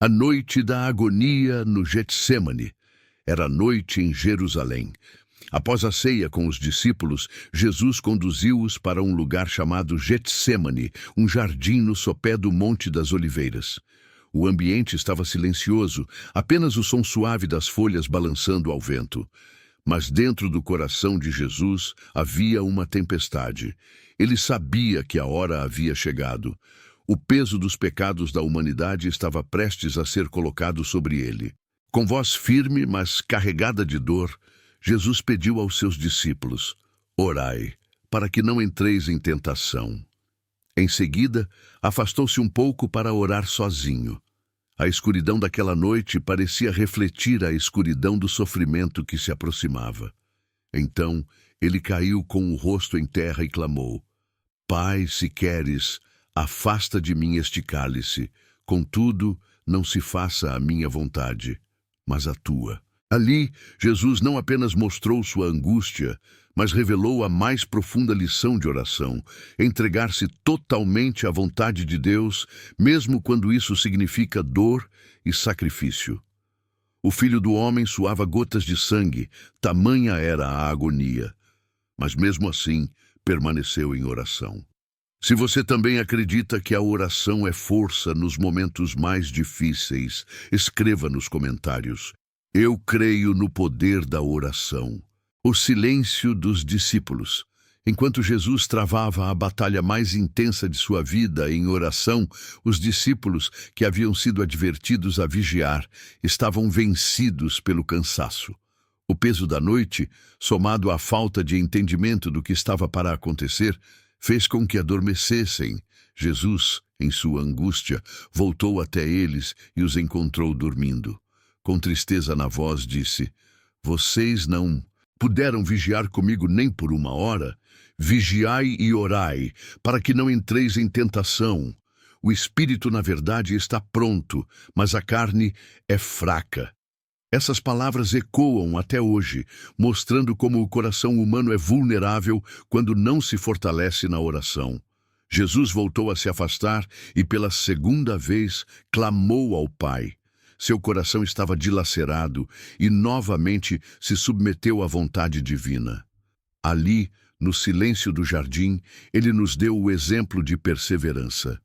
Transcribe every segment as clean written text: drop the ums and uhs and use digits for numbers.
A noite da agonia no Getsêmani. Era noite em Jerusalém. Após a ceia com os discípulos, Jesus conduziu-os para um lugar chamado Getsêmani, um jardim no sopé do Monte das Oliveiras. O ambiente estava silencioso, apenas o som suave das folhas balançando ao vento. Mas dentro do coração de Jesus havia uma tempestade. Ele sabia que a hora havia chegado. O peso dos pecados da humanidade estava prestes a ser colocado sobre ele. Com voz firme, mas carregada de dor, Jesus pediu aos seus discípulos: orai, para que não entreis em tentação. Em seguida, afastou-se um pouco para orar sozinho. A escuridão daquela noite parecia refletir a escuridão do sofrimento que se aproximava. Então, ele caiu com o rosto em terra e clamou: Pai, se queres, afasta de mim este cálice. Contudo, não se faça a minha vontade, mas a tua. Ali, Jesus não apenas mostrou sua angústia, mas revelou a mais profunda lição de oração: entregar-se totalmente à vontade de Deus, mesmo quando isso significa dor e sacrifício. O Filho do Homem suava gotas de sangue, tamanha era a agonia, mas mesmo assim permaneceu em oração. Se você também acredita que a oração é força nos momentos mais difíceis, escreva nos comentários. Eu creio no poder da oração. O silêncio dos discípulos. Enquanto Jesus travava a batalha mais intensa de sua vida em oração, os discípulos, que haviam sido advertidos a vigiar, estavam vencidos pelo cansaço. O peso da noite, somado à falta de entendimento do que estava para acontecer, fez com que adormecessem. Jesus, em sua angústia, voltou até eles e os encontrou dormindo. Com tristeza na voz, disse: Vocês não puderam vigiar comigo nem por uma hora? Vigiai e orai, para que não entreis em tentação. O espírito, na verdade, está pronto, mas a carne é fraca. Essas palavras ecoam até hoje, mostrando como o coração humano é vulnerável quando não se fortalece na oração. Jesus voltou a se afastar e, pela segunda vez, clamou ao Pai. Seu coração estava dilacerado e novamente se submeteu à vontade divina. Ali, no silêncio do jardim, ele nos deu o exemplo de perseverança.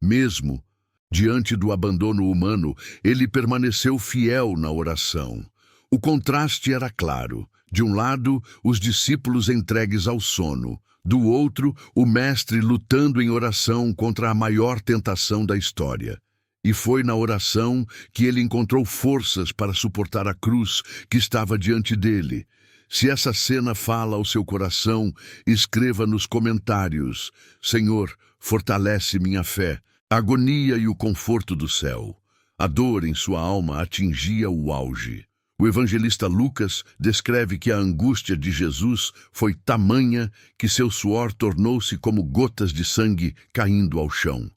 Mesmo diante do abandono humano, ele permaneceu fiel na oração. O contraste era claro. De um lado, os discípulos entregues ao sono. Do outro, o mestre lutando em oração contra a maior tentação da história. E foi na oração que ele encontrou forças para suportar a cruz que estava diante dele. Se essa cena fala ao seu coração, escreva nos comentários: Senhor, fortalece minha fé. A agonia e o conforto do céu. A dor em sua alma atingia o auge. O evangelista Lucas descreve que a angústia de Jesus foi tamanha que seu suor tornou-se como gotas de sangue caindo ao chão.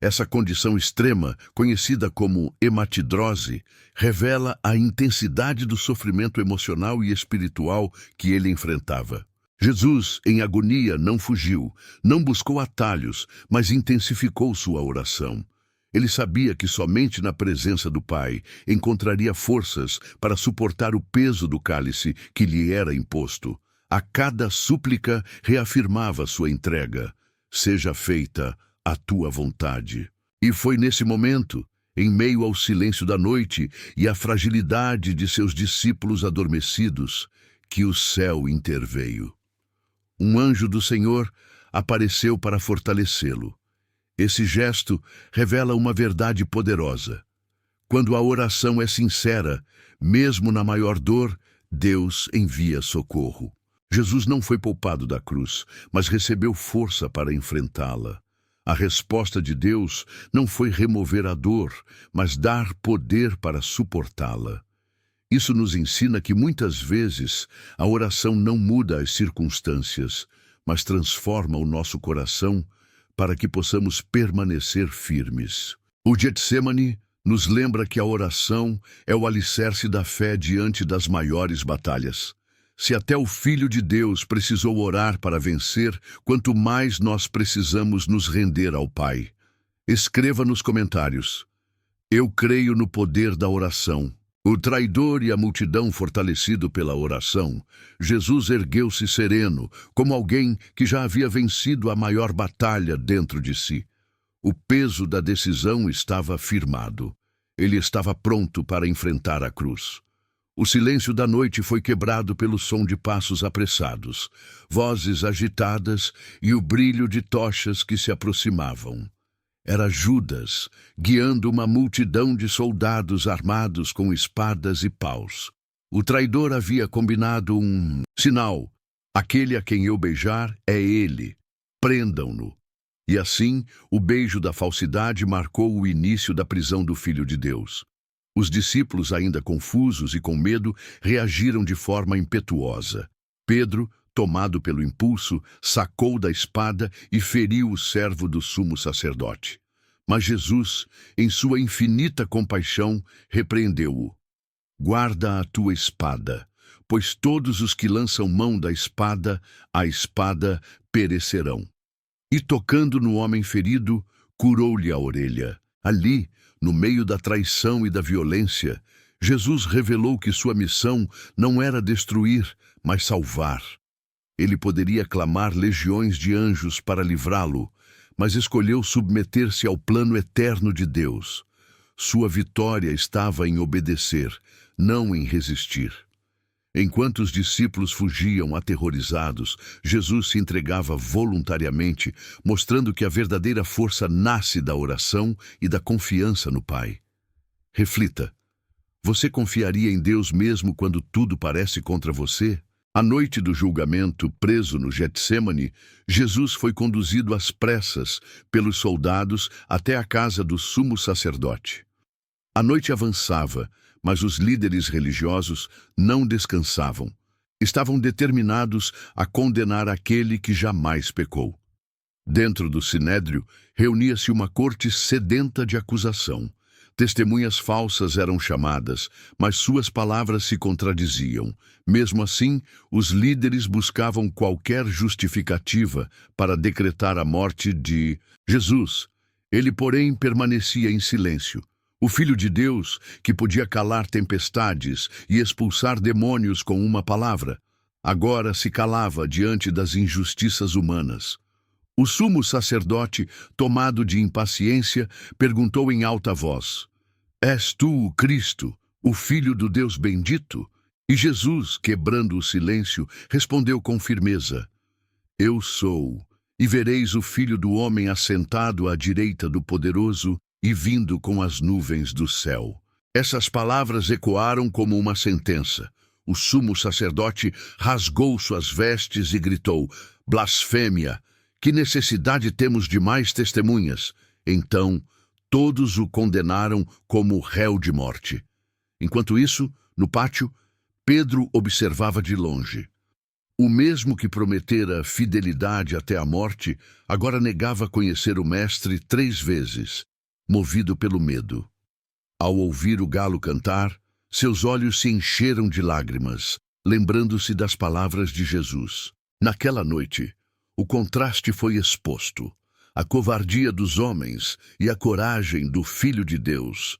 Essa condição extrema, conhecida como hematidrose, revela a intensidade do sofrimento emocional e espiritual que ele enfrentava. Jesus, em agonia, não fugiu, não buscou atalhos, mas intensificou sua oração. Ele sabia que somente na presença do Pai encontraria forças para suportar o peso do cálice que lhe era imposto. A cada súplica reafirmava sua entrega: seja feita a tua vontade. E foi nesse momento, em meio ao silêncio da noite e à fragilidade de seus discípulos adormecidos, que o céu interveio. Um anjo do Senhor apareceu para fortalecê-lo. Esse gesto revela uma verdade poderosa. Quando a oração é sincera, mesmo na maior dor, Deus envia socorro. Jesus não foi poupado da cruz, mas recebeu força para enfrentá-la. A resposta de Deus não foi remover a dor, mas dar poder para suportá-la. Isso nos ensina que muitas vezes a oração não muda as circunstâncias, mas transforma o nosso coração para que possamos permanecer firmes. O Getsêmani nos lembra que a oração é o alicerce da fé diante das maiores batalhas. Se até o Filho de Deus precisou orar para vencer, quanto mais nós precisamos nos render ao Pai. Escreva nos comentários: Eu creio no poder da oração. O traidor e a multidão fortalecido pela oração, Jesus ergueu-se sereno, como alguém que já havia vencido a maior batalha dentro de si. O peso da decisão estava firmado. Ele estava pronto para enfrentar a cruz. O silêncio da noite foi quebrado pelo som de passos apressados, vozes agitadas e o brilho de tochas que se aproximavam. Era Judas, guiando uma multidão de soldados armados com espadas e paus. O traidor havia combinado um sinal. Aquele a quem eu beijar é ele. Prendam-no. E assim, o beijo da falsidade marcou o início da prisão do Filho de Deus. Os discípulos, ainda confusos e com medo, reagiram de forma impetuosa. Pedro, tomado pelo impulso, sacou da espada e feriu o servo do sumo sacerdote. Mas Jesus, em sua infinita compaixão, repreendeu-o. Guarda a tua espada, pois todos os que lançam mão da espada, a espada perecerão. E tocando no homem ferido, curou-lhe a orelha. Ali, no meio da traição e da violência, Jesus revelou que sua missão não era destruir, mas salvar. Ele poderia clamar legiões de anjos para livrá-lo, mas escolheu submeter-se ao plano eterno de Deus. Sua vitória estava em obedecer, não em resistir. Enquanto os discípulos fugiam aterrorizados, Jesus se entregava voluntariamente, mostrando que a verdadeira força nasce da oração e da confiança no Pai. Reflita: você confiaria em Deus mesmo quando tudo parece contra você? À noite do julgamento, preso no Getsêmani, Jesus foi conduzido às pressas pelos soldados até a casa do sumo sacerdote. A noite avançava, mas os líderes religiosos não descansavam. Estavam determinados a condenar aquele que jamais pecou. Dentro do sinédrio, reunia-se uma corte sedenta de acusação. Testemunhas falsas eram chamadas, mas suas palavras se contradiziam. Mesmo assim, os líderes buscavam qualquer justificativa para decretar a morte de Jesus. Ele, porém, permanecia em silêncio. O Filho de Deus, que podia calar tempestades e expulsar demônios com uma palavra, agora se calava diante das injustiças humanas. O sumo sacerdote, tomado de impaciência, perguntou em alta voz: És tu o Cristo, o Filho do Deus bendito? E Jesus, quebrando o silêncio, respondeu com firmeza: Eu sou, e vereis o Filho do Homem assentado à direita do Poderoso e vindo com as nuvens do céu. Essas palavras ecoaram como uma sentença. O sumo sacerdote rasgou suas vestes e gritou: Blasfêmia! Que necessidade temos de mais testemunhas? Então, todos o condenaram como réu de morte. Enquanto isso, no pátio, Pedro observava de longe. O mesmo que prometera fidelidade até a morte, agora negava conhecer o Mestre 3 vezes, movido pelo medo. Ao ouvir o galo cantar, seus olhos se encheram de lágrimas, lembrando-se das palavras de Jesus. Naquela noite, o contraste foi exposto, a covardia dos homens e a coragem do Filho de Deus.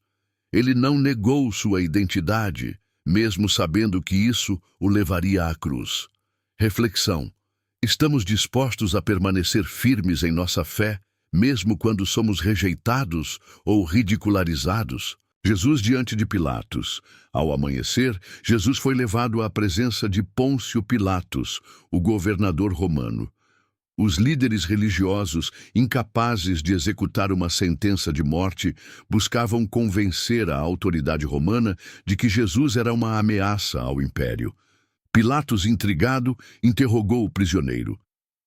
Ele não negou sua identidade, mesmo sabendo que isso o levaria à cruz. Reflexão: estamos dispostos a permanecer firmes em nossa fé, mesmo quando somos rejeitados ou ridicularizados? Jesus diante de Pilatos. Ao amanhecer, Jesus foi levado à presença de Pôncio Pilatos, o governador romano. Os líderes religiosos, incapazes de executar uma sentença de morte, buscavam convencer a autoridade romana de que Jesus era uma ameaça ao império. Pilatos, intrigado, interrogou o prisioneiro.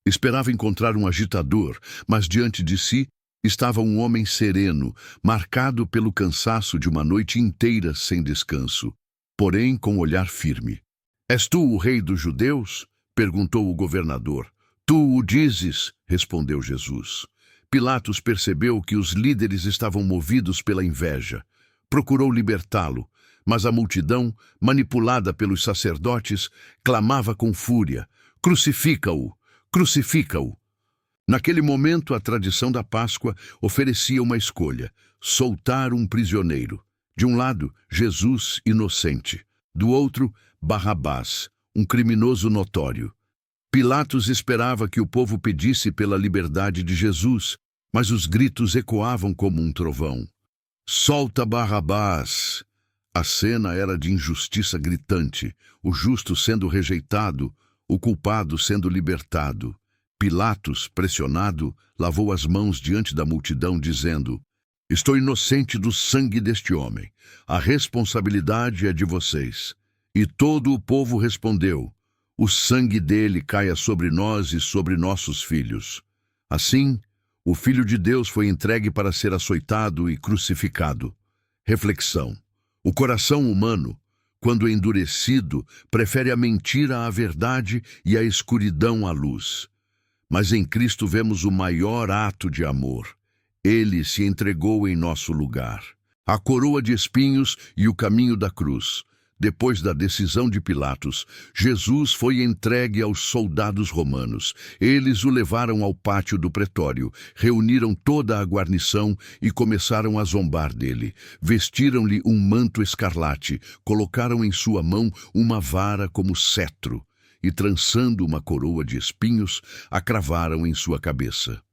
Esperava encontrar um agitador, mas diante de si estava um homem sereno, marcado pelo cansaço de uma noite inteira sem descanso, porém com olhar firme. És tu o rei dos judeus? Perguntou o governador. Tu o dizes, respondeu Jesus. Pilatos percebeu que os líderes estavam movidos pela inveja. Procurou libertá-lo, mas a multidão, manipulada pelos sacerdotes, clamava com fúria: Crucifica-o! Crucifica-o! Naquele momento, a tradição da Páscoa oferecia uma escolha: soltar um prisioneiro. De um lado, Jesus inocente. Do outro, Barrabás, um criminoso notório. Pilatos esperava que o povo pedisse pela liberdade de Jesus, mas os gritos ecoavam como um trovão. Solta Barrabás! A cena era de injustiça gritante, o justo sendo rejeitado, o culpado sendo libertado. Pilatos, pressionado, lavou as mãos diante da multidão, dizendo: Estou inocente do sangue deste homem. A responsabilidade é de vocês. E todo o povo respondeu: O sangue dele caia sobre nós e sobre nossos filhos. Assim, o Filho de Deus foi entregue para ser açoitado e crucificado. Reflexão. O coração humano, quando endurecido, prefere a mentira à verdade e a escuridão à luz. Mas em Cristo vemos o maior ato de amor. Ele se entregou em nosso lugar. A coroa de espinhos e o caminho da cruz. Depois da decisão de Pilatos, Jesus foi entregue aos soldados romanos. Eles o levaram ao pátio do pretório, reuniram toda a guarnição e começaram a zombar dele. Vestiram-lhe um manto escarlate, colocaram em sua mão uma vara como cetro e, trançando uma coroa de espinhos, a cravaram em sua cabeça.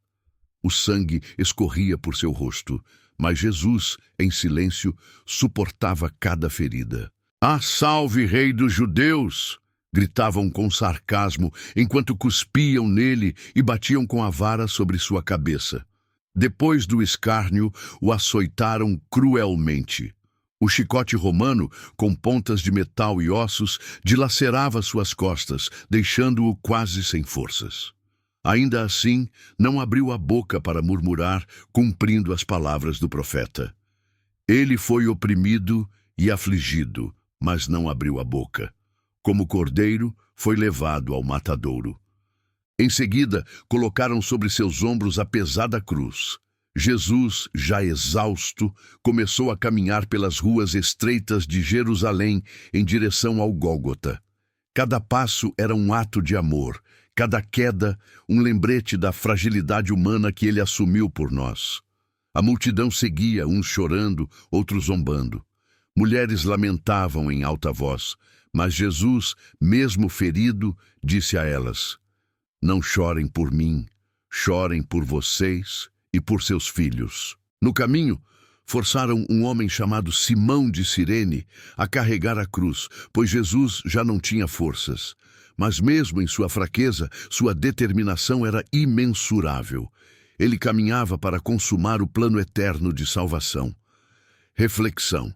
O sangue escorria por seu rosto, mas Jesus, em silêncio, suportava cada ferida. Ah, salve, Rei dos Judeus! Gritavam com sarcasmo, enquanto cuspiam nele e batiam com a vara sobre sua cabeça. Depois do escárnio, o açoitaram cruelmente. O chicote romano, com pontas de metal e ossos, dilacerava suas costas, deixando-o quase sem forças. Ainda assim, não abriu a boca para murmurar, cumprindo as palavras do profeta. Ele foi oprimido e afligido, mas não abriu a boca. Como cordeiro, foi levado ao matadouro. Em seguida, colocaram sobre seus ombros a pesada cruz. Jesus, já exausto, começou a caminhar pelas ruas estreitas de Jerusalém em direção ao Gólgota. Cada passo era um ato de amor, cada queda um lembrete da fragilidade humana que ele assumiu por nós. A multidão seguia, uns chorando, outros zombando. Mulheres lamentavam em alta voz, mas Jesus, mesmo ferido, disse a elas: Não chorem por mim, chorem por vocês e por seus filhos. No caminho, forçaram um homem chamado Simão de Cirene a carregar a cruz, pois Jesus já não tinha forças. Mas mesmo em sua fraqueza, sua determinação era imensurável. Ele caminhava para consumar o plano eterno de salvação. Reflexão.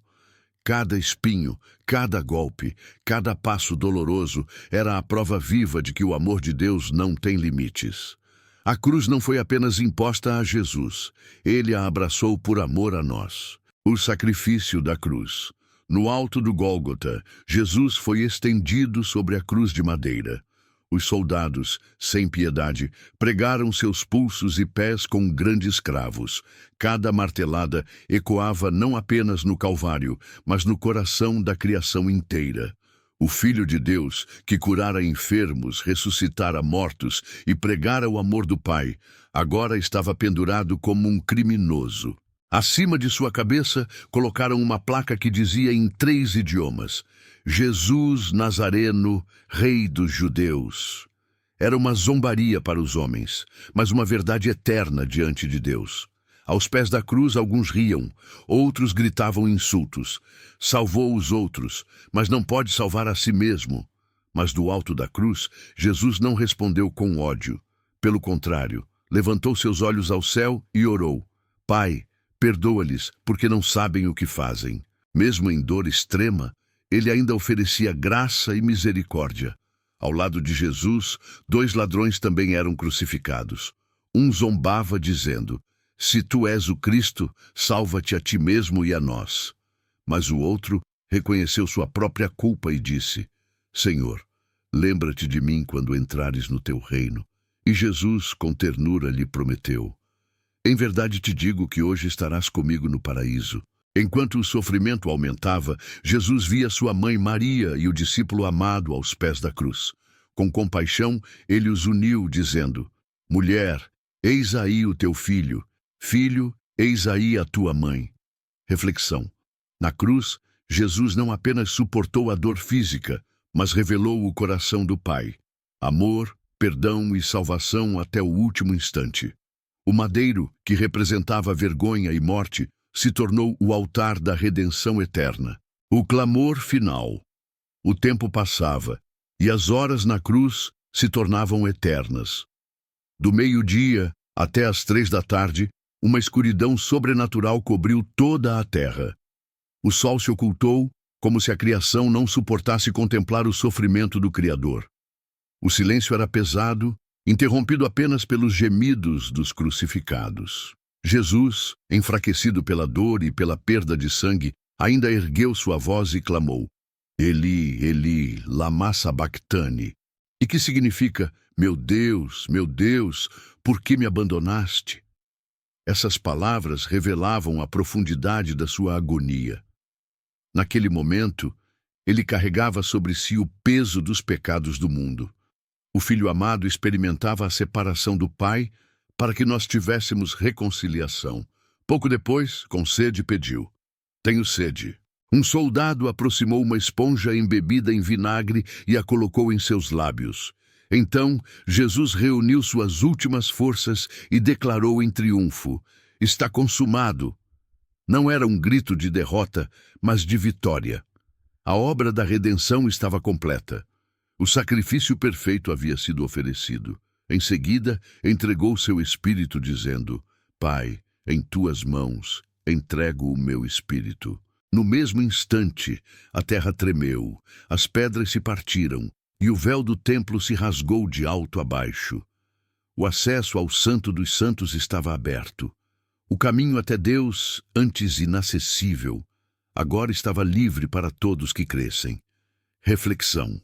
Cada espinho, cada golpe, cada passo doloroso era a prova viva de que o amor de Deus não tem limites. A cruz não foi apenas imposta a Jesus, ele a abraçou por amor a nós. O sacrifício da cruz. No alto do Gólgota, Jesus foi estendido sobre a cruz de madeira. Os soldados, sem piedade, pregaram seus pulsos e pés com grandes cravos. Cada martelada ecoava não apenas no Calvário, mas no coração da criação inteira. O Filho de Deus, que curara enfermos, ressuscitara mortos e pregara o amor do Pai, agora estava pendurado como um criminoso. Acima de sua cabeça, colocaram uma placa que dizia em 3 idiomas: Jesus Nazareno, Rei dos Judeus. Era uma zombaria para os homens, mas uma verdade eterna diante de Deus. Aos pés da cruz, alguns riam, outros gritavam insultos. Salvou os outros, mas não pode salvar a si mesmo. Mas do alto da cruz, Jesus não respondeu com ódio. Pelo contrário, levantou seus olhos ao céu e orou: Pai, perdoa-lhes, porque não sabem o que fazem. Mesmo em dor extrema, ele ainda oferecia graça e misericórdia. Ao lado de Jesus, 2 ladrões também eram crucificados. Um zombava dizendo: Se tu és o Cristo, salva-te a ti mesmo e a nós. Mas o outro reconheceu sua própria culpa e disse: Senhor, lembra-te de mim quando entrares no teu reino. E Jesus, com ternura, lhe prometeu: Em verdade te digo que hoje estarás comigo no paraíso. Enquanto o sofrimento aumentava, Jesus via sua mãe Maria e o discípulo amado aos pés da cruz. Com compaixão, ele os uniu, dizendo: Mulher, eis aí o teu filho. Filho, eis aí a tua mãe. Reflexão. Na cruz, Jesus não apenas suportou a dor física, mas revelou o coração do Pai. Amor, perdão e salvação até o último instante. O madeiro, que representava vergonha e morte, se tornou o altar da redenção eterna. O clamor final. O tempo passava, e as horas na cruz se tornavam eternas. Do meio-dia até as 3 da tarde, uma escuridão sobrenatural cobriu toda a terra. O sol se ocultou, como se a criação não suportasse contemplar o sofrimento do Criador. O silêncio era pesado, interrompido apenas pelos gemidos dos crucificados. Jesus, enfraquecido pela dor e pela perda de sangue, ainda ergueu sua voz e clamou: Eli, Eli, lama sabachthani, e que significa: meu Deus, por que me abandonaste? Essas palavras revelavam a profundidade da sua agonia. Naquele momento, ele carregava sobre si o peso dos pecados do mundo. O Filho amado experimentava a separação do Pai para que nós tivéssemos reconciliação. Pouco depois, com sede, pediu: tenho sede. Um soldado aproximou uma esponja embebida em vinagre e a colocou em seus lábios. Então, Jesus reuniu suas últimas forças e declarou em triunfo: está consumado. Não era um grito de derrota, mas de vitória. A obra da redenção estava completa. O sacrifício perfeito havia sido oferecido. Em seguida, entregou seu espírito, dizendo: Pai, em tuas mãos entrego o meu espírito. No mesmo instante, a terra tremeu, as pedras se partiram, e o véu do templo se rasgou de alto a baixo. O acesso ao Santo dos Santos estava aberto. O caminho até Deus, antes inacessível, agora estava livre para todos que crescem. Reflexão.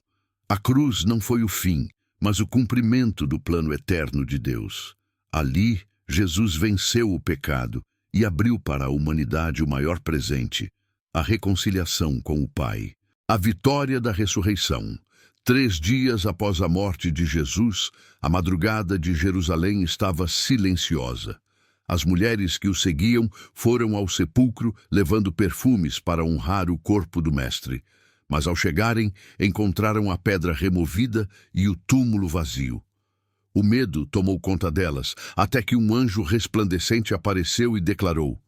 A cruz não foi o fim, mas o cumprimento do plano eterno de Deus. Ali, Jesus venceu o pecado e abriu para a humanidade o maior presente: a reconciliação com o Pai. A vitória da ressurreição. 3 dias após a morte de Jesus, a madrugada de Jerusalém estava silenciosa. As mulheres que o seguiam foram ao sepulcro levando perfumes para honrar o corpo do Mestre. Mas ao chegarem, encontraram a pedra removida e o túmulo vazio. O medo tomou conta delas, até que um anjo resplandecente apareceu e declarou: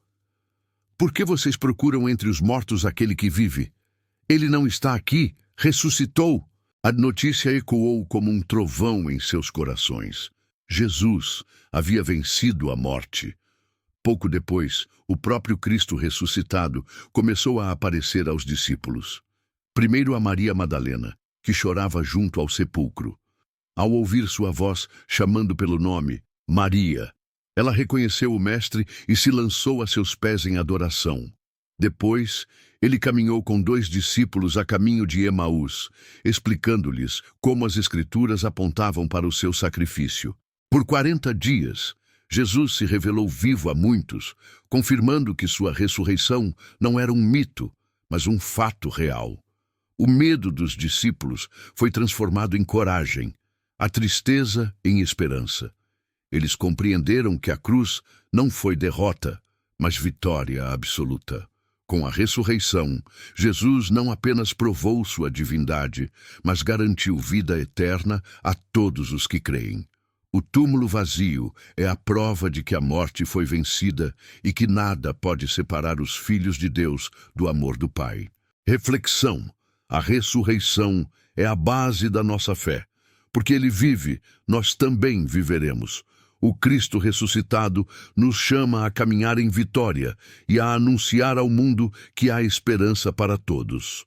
por que vocês procuram entre os mortos aquele que vive? Ele não está aqui, ressuscitou. A notícia ecoou como um trovão em seus corações. Jesus havia vencido a morte. Pouco depois, o próprio Cristo ressuscitado começou a aparecer aos discípulos. Primeiro a Maria Madalena, que chorava junto ao sepulcro. Ao ouvir sua voz chamando pelo nome, Maria, ela reconheceu o Mestre e se lançou a seus pés em adoração. Depois, ele caminhou com 2 discípulos a caminho de Emaús, explicando-lhes como as Escrituras apontavam para o seu sacrifício. Por 40 dias, Jesus se revelou vivo a muitos, confirmando que sua ressurreição não era um mito, mas um fato real. O medo dos discípulos foi transformado em coragem, a tristeza em esperança. Eles compreenderam que a cruz não foi derrota, mas vitória absoluta. Com a ressurreição, Jesus não apenas provou sua divindade, mas garantiu vida eterna a todos os que creem. O túmulo vazio é a prova de que a morte foi vencida e que nada pode separar os filhos de Deus do amor do Pai. Reflexão. A ressurreição é a base da nossa fé. Porque ele vive, nós também viveremos. O Cristo ressuscitado nos chama a caminhar em vitória e a anunciar ao mundo que há esperança para todos.